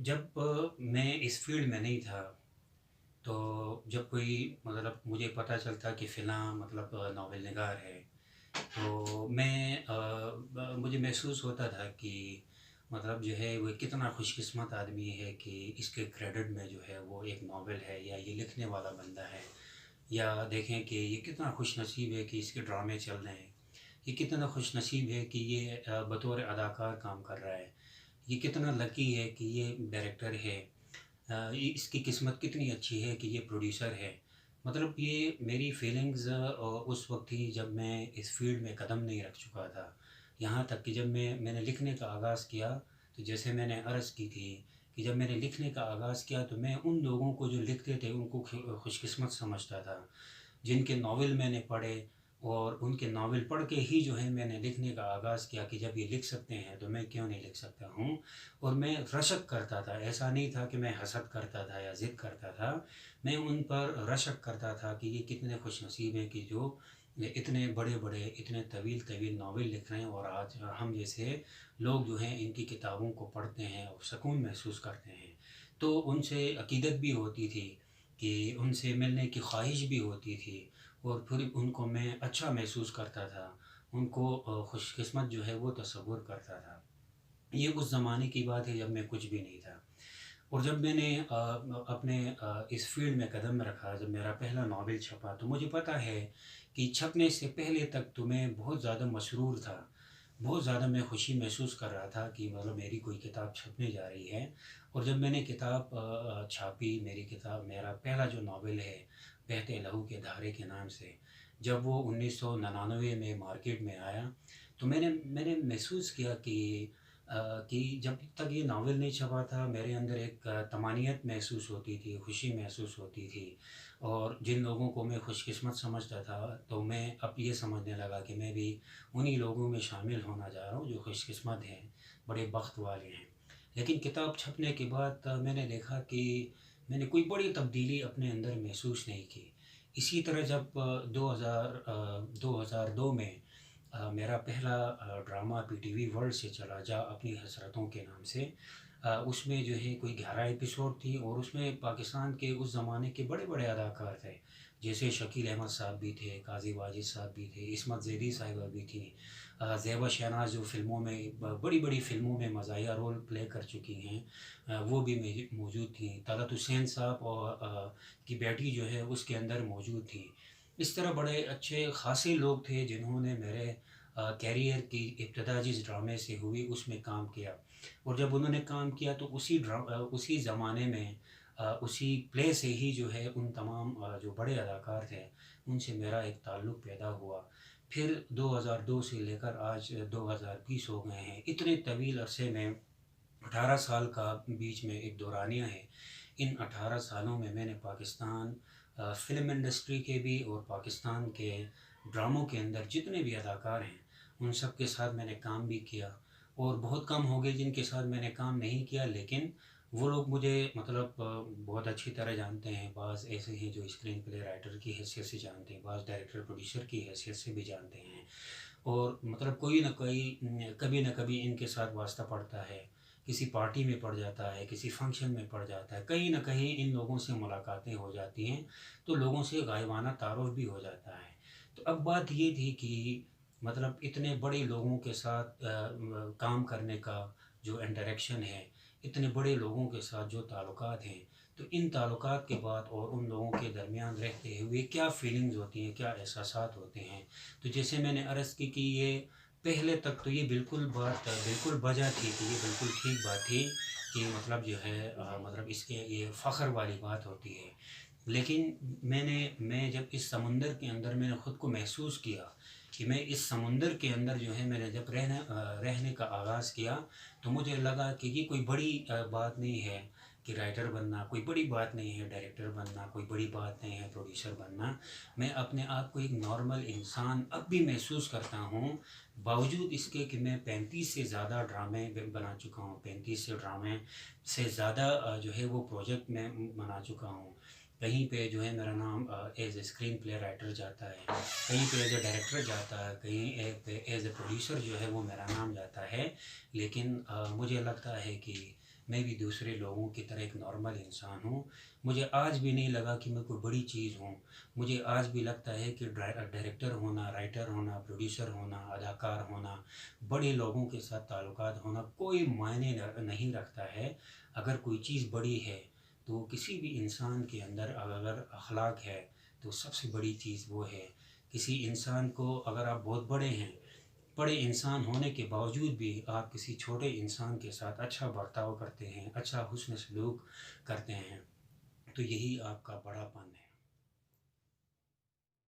जब मैं इस फ़ील्ड में नहीं था, तो जब कोई मतलब मुझे पता चलता कि फ़िलाँ मतलब नॉवेल निगार है, तो मैं मुझे महसूस होता था कि मतलब जो है वो कितना खुशकिस्मत आदमी है कि इसके क्रेडिट में जो है वो एक नॉवेल है या ये लिखने वाला बंदा है। या देखें कि ये कितना खुशनसीब है कि इसके ड्रामे चल रहे हैं। ये कितना खुशनसीब है कि ये बतौर अदाकार काम कर रहा है। ये कितना लकी है कि ये डायरेक्टर है। ये इसकी किस्मत कितनी अच्छी है कि ये प्रोड्यूसर है। मतलब ये मेरी फीलिंग्स उस वक़्त थी जब मैं इस फ़ील्ड में कदम नहीं रख चुका था। यहाँ तक कि जब मैंने लिखने का आगाज़ किया, तो जैसे मैंने अर्ज़ की थी कि जब मैंने लिखने का आगाज़ किया तो मैं उन लोगों को जो लिखते थे उनको खुशकिस्मत समझता था। जिनके नावल मैंने पढ़े और उनके नावल पढ़ के ही जो है मैंने लिखने का आगाज़ किया कि जब ये लिख सकते हैं तो मैं क्यों नहीं लिख सकता हूँ। और मैं रशक करता था, ऐसा नहीं था कि मैं हसद करता था या ज़िद करता था। मैं उन पर रशक करता था कि ये कितने खुशनसीब हैं कि जो ये इतने बड़े-बड़े, इतने तवील-तवील नावल लिख रहे हैं और आज हम जैसे लोग जो हैं इनकी किताबों को पढ़ते हैं और सुकून महसूस करते हैं। तो उनसे अकीदत भी होती थी कि उनसे मिलने की ख़्वाहिश भी होती थी और फिर उनको मैं अच्छा महसूस करता था। उनको खुशकिस्मत जो है वो तसव्वुर करता था। ये उस ज़माने की बात है जब मैं कुछ भी नहीं था। और जब मैंने अपने इस फ़ील्ड में कदम रखा, जब मेरा पहला नॉवेल छपा, तो मुझे पता है कि छपने से पहले तक तो मैं बहुत ज़्यादा मसरूर था। बहुत ज़्यादा मैं खुशी महसूस कर रहा था कि मतलब मेरी कोई किताब छपने जा रही है। और जब मैंने किताब छापी, मेरा पहला जो नॉवेल है, बहते लहू के धारे के नाम से, जब वो 1999 में मार्केट में आया, तो मैंने मैंने महसूस किया कि जब तक ये नावल नहीं छपा था मेरे अंदर एक तमानियत महसूस होती थी, खुशी महसूस होती थी। और जिन लोगों को मैं खुशकिस्मत समझता था, तो मैं अब ये समझने लगा कि मैं भी उन्हीं लोगों में शामिल होना जा रहा हूँ जो खुशकिस्मत हैं, बड़े बख्त वाले हैं। लेकिन किताब छपने के बाद मैंने देखा कि मैंने कोई बड़ी तब्दीली अपने अंदर महसूस नहीं की। इसी तरह जब 2002 में मेरा पहला ड्रामा पीटीवी वर्ल्ड से चला जा अपनी हसरतों के नाम से, उसमें जो है कोई 11 एपिसोड थी और उसमें पाकिस्तान के उस ज़माने के बड़े-बड़े अदाकार थे। जैसे शकील अहमद साहब भी थे, काज़ी वाजिद साहब भी थे, इस्मत ज़ैदी साहिबा भी थीं। ज़ेबा शहनाज़ जो फ़िल्मों में बड़ी-बड़ी फ़िल्मों में मज़ाहिया रोल प्ले कर चुकी हैं, वो भी मौजूद थीं। तलत हुसैन साहब और की बेटी जो है उसके अंदर मौजूद थीं। इस तरह बड़े अच्छे ख़ासे लोग थे जिन्होंने मेरे कैरियर की इब्तिदा जिस ड्रामे से हुई उसमें काम किया। और जब उन्होंने काम किया तो उसी ज़माने में उसी प्ले से ही जो है उन तमाम जो बड़े अदाकार थे उनसे मेरा एक ताल्लुक़ पैदा हुआ। फिर 2002 से लेकर आज 2020 हो गए हैं। इतने तवील अरसे में 18 साल का बीच में एक दौरानिया है। इन 18 सालों में मैंने पाकिस्तान फ़िल्म इंडस्ट्री के भी और पाकिस्तान के ड्रामों के अंदर जितने भी अदाकार हैं, उन सब के साथ मैंने काम भी किया। और बहुत कम हो गए जिनके साथ मैंने काम नहीं किया, लेकिन वो लोग मुझे मतलब बहुत अच्छी तरह जानते हैं। बाज़ ऐसे हैं जो स्क्रीन प्ले राइटर की हैसियत से जानते हैं, बाज़ डायरेक्टर प्रोड्यूसर की हैसियत से भी जानते हैं। और मतलब कोई न कोई कभी न कभी इनके साथ वास्ता पड़ता है। किसी पार्टी में पड़ जाता है, किसी फंक्शन में पड़ जाता है, कहीं न कहीं इन लोगों से मुलाकातें हो जाती हैं, तो लोगों से गायबाना तारुफ़ भी हो जाता है। तो अब बात ये थी कि मतलब इतने बड़े लोगों के साथ काम करने का जो इंटरैक्शन है, इतने बड़े लोगों के साथ जो ताल्लुकात हैं, तो इन ताल्लुकात के बाद और उन लोगों के दरमियान रहते हुए क्या फ़ीलिंग्स होती हैं, क्या एहसासात होते हैं। तो जैसे मैंने अर्ज़ की कि ये पहले तक तो ये बिल्कुल वजह थी कि ये बिल्कुल ठीक बात थी कि मतलब जो है मतलब इसके ये फ़ख्र वाली बात होती है। लेकिन मैं जब इस समुंदर के अंदर मैंने ख़ुद को महसूस किया कि मैं इस समुंदर के अंदर जो है मैंने जब रहने का आगाज़ किया, तो मुझे लगा कि ये कोई बड़ी बात नहीं है कि राइटर बनना, कोई बड़ी बात नहीं है डायरेक्टर बनना, कोई बड़ी बात नहीं है प्रोड्यूसर बनना। मैं अपने आप को एक नॉर्मल इंसान अब भी महसूस करता हूँ, बावजूद इसके कि मैं 35 से ज़्यादा ड्रामे बना चुका हूँ, 35 से ड्रामे से ज़्यादा जो है वो प्रोजेक्ट मैं बना चुका हूँ। कहीं पे जो है मेरा नाम as a screen play writer जाता है, कहीं पे एज़ ए डायरेक्टर जाता है, कहीं पे एज़ ए प्रोड्यूसर जो है वो मेरा नाम जाता है। लेकिन मुझे लगता है कि میں بھی دوسرے لوگوں کی طرح ایک نارمل انسان ہوں. مجھے آج بھی نہیں لگا کہ میں کوئی بڑی چیز ہوں. مجھے آج بھی لگتا ہے کہ ڈائریکٹر ہونا، رائٹر ہونا، پروڈیوسر ہونا، اداکار ہونا، بڑے لوگوں کے ساتھ تعلقات ہونا کوئی معنی نہیں رکھتا ہے. اگر کوئی چیز بڑی ہے تو کسی بھی انسان کے اندر اگر اخلاق ہے تو سب سے بڑی چیز وہ ہے. کسی انسان کو اگر آپ بہت بڑے ہیں، بڑے انسان ہونے کے باوجود بھی آپ کسی چھوٹے انسان کے ساتھ اچھا برتاؤ کرتے ہیں، اچھا حسن سلوک کرتے ہیں، تو یہی آپ کا بڑا پن ہے.